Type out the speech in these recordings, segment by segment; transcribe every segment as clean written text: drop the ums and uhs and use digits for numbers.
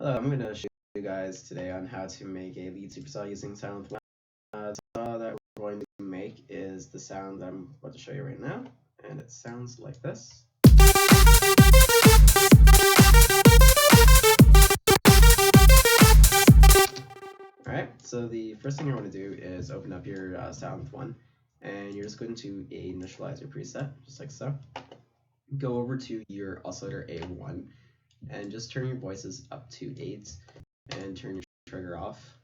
Hello, I'm going to show you guys today on how to make a lead supersaw using sylenth. The saw that we're going to make is the sound that I'm about to show you right now, and it sounds like this. Alright, so the first thing you want to do is open up your sylenth one, and you're just going to initialize your preset, just like so. Go over to your oscillator A1, and just turn your voices up to 8, and turn your trigger off.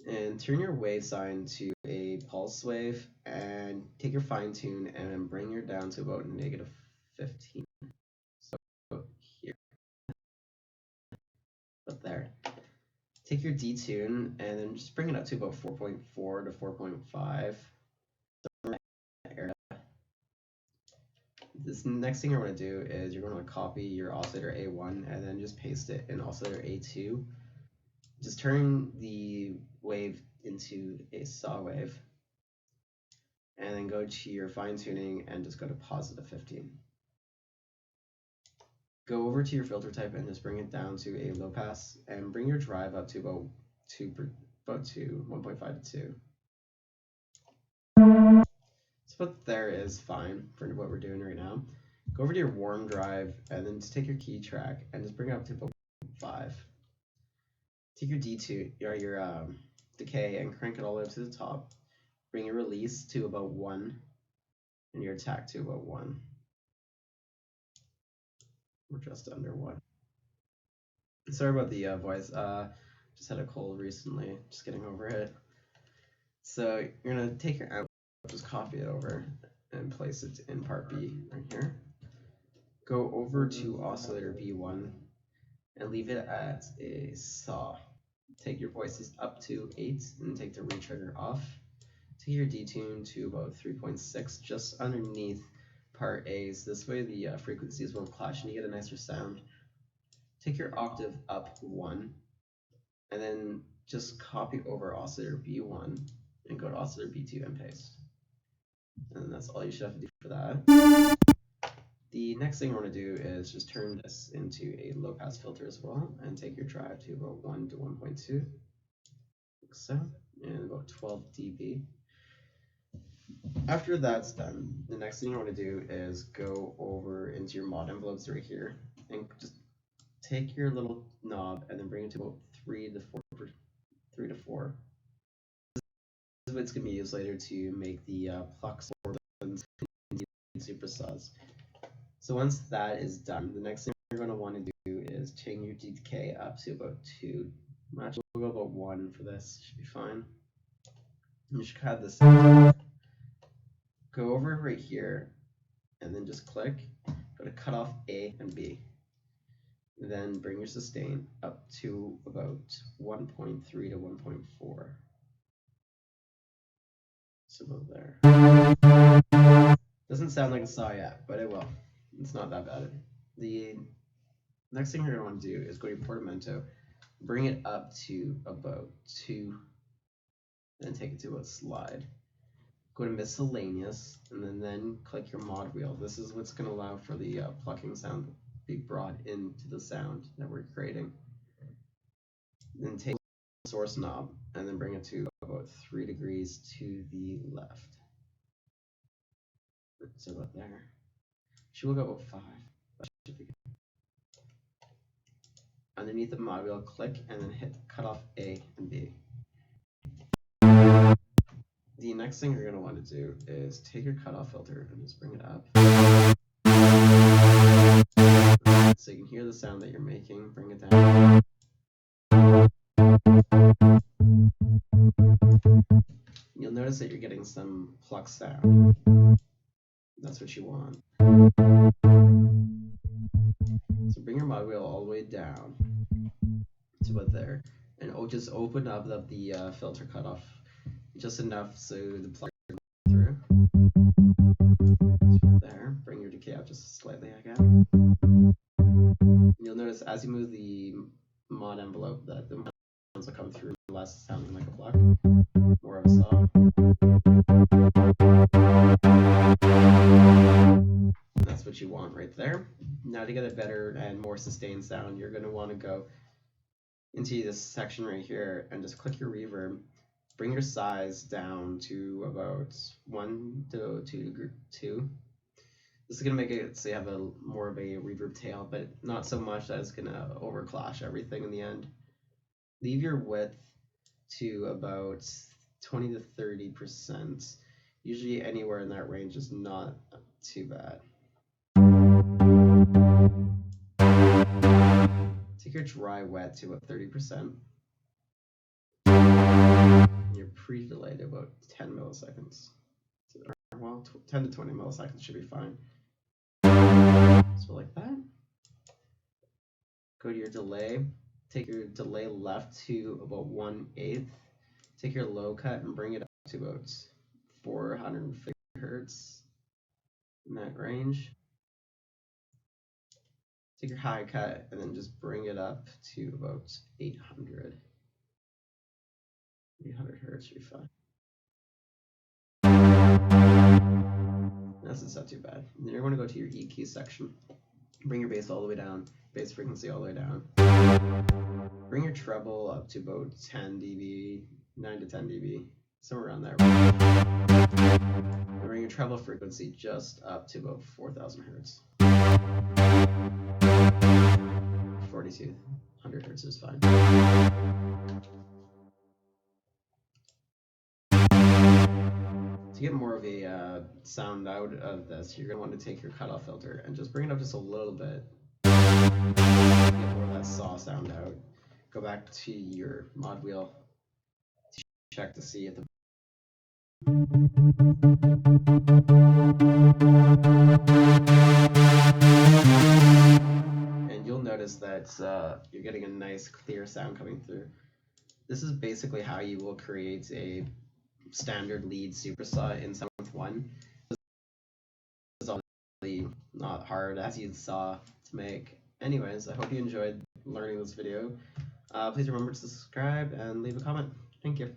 And turn your wave sign to a pulse wave, and take your fine tune and bring it down to about -15. So here, but there. Take your detune and then just bring it up to about 4.4 to 4.5. This next thing you're going to do is you're going to copy your oscillator A1 and then just paste it in oscillator A2. Just turn the wave into a saw wave, and then go to your fine tuning and just go to +15. Go over to your filter type and just bring it down to a low pass, and bring your drive up to about 1.5 to 2. So what there is fine for what we're doing right now. Go over to your warm drive and then just take your key track and just bring it up to about 5. Take your D2 or your decay and crank it all the way up to the top. Bring your release to about 1 and your attack to about 1. We're just under 1. Sorry about the voice. Just had a cold recently. Just getting over it. So you're gonna take your amp, just copy it over and place it in part B right here. Go over to oscillator B1 and leave it at a saw. Take your voices up to 8 and take the retrigger off. Take your detune to about 3.6, just underneath part A, so this way the frequencies won't clash and you get a nicer sound. Take your octave up 1 and then just copy over oscillator B1 and go to oscillator B2 and paste. And that's all you should have to do for that. The next thing we're going to do is just turn this into a low pass filter as well, and take your drive to about 1 to 1.2, like so, and about 12 dB. After that's done, the next thing you want to do is go over into your mod envelopes right here, and just take your little knob and then bring it to about 3 to 4. This is what's going to be used later to make the plucks or the supersaws. So once that is done, the next thing you're going to want to do is change your decay up to about 2. Actually, we'll go about 1 for this. Should be fine. You should have this. Go over right here, and then just click. Go to cut off A and B. Then bring your sustain up to about 1.3 to 1.4. So about there. Doesn't sound like a saw yet, but it will. It's not that bad. The next thing you're going to want to do is go to your portamento, bring it up to about 2, then take it to a slide. Go to miscellaneous, and then click your mod wheel. This is what's going to allow for the plucking sound to be brought into the sound that we're creating. Then take the source knob and then bring it to about 3 degrees to the left. So about there. Should look about 5. That should be good. Underneath the mod wheel, click and then hit cut off A and B. The next thing you're going to want to do is take your cutoff filter and just bring it up. So you can hear the sound that you're making. Bring it down. You'll notice that you're getting some pluck sound. That's what you want. So bring your mod wheel all the way down to about there, and just open up the filter cutoff just enough so the plug can go through. So there, bring your decay up just slightly again. You'll notice as you move the mod envelope that the sounds will come through less sounding like a pluck, more of a saw. That's what you want right there. Now to get a better and more sustained sound, you're going to want to go into this section right here and just click your reverb. Bring your size down to about 1 to 2. This is gonna make it so you have a more of a reverb tail, but not so much that it's gonna overclash everything in the end. Leave your width to about 20 to 30%. Usually anywhere in that range is not too bad. Take your dry wet to about 30%. Your pre-delay to about 10 milliseconds. Well, 10 to 20 milliseconds should be fine. So like that. Go to your delay. Take your delay left to about 1/8. Take your low cut and bring it up to about 450 hertz in that range. Take your high cut and then just bring it up to about 800. 800 hertz should be fine. That's not too bad. And then you're going to go to your EQ section. Bring your bass all the way down, bass frequency all the way down. Bring your treble up to about 10 dB, 9 to 10 dB, somewhere around there. And bring your treble frequency just up to about 4,000 hertz. 4,200 hertz is fine. To get more of a sound out of this, you're going to want to take your cutoff filter and just bring it up just a little bit. Get more of that saw sound out. Go back to your mod wheel to check to see if the and you'll notice that you're getting a nice clear sound coming through. This is basically how you will create a standard lead supersaw in sylenth 1. This is obviously not hard as you saw to make. Anyways, I hope you enjoyed learning this video. Please remember to subscribe and leave a comment. Thank you.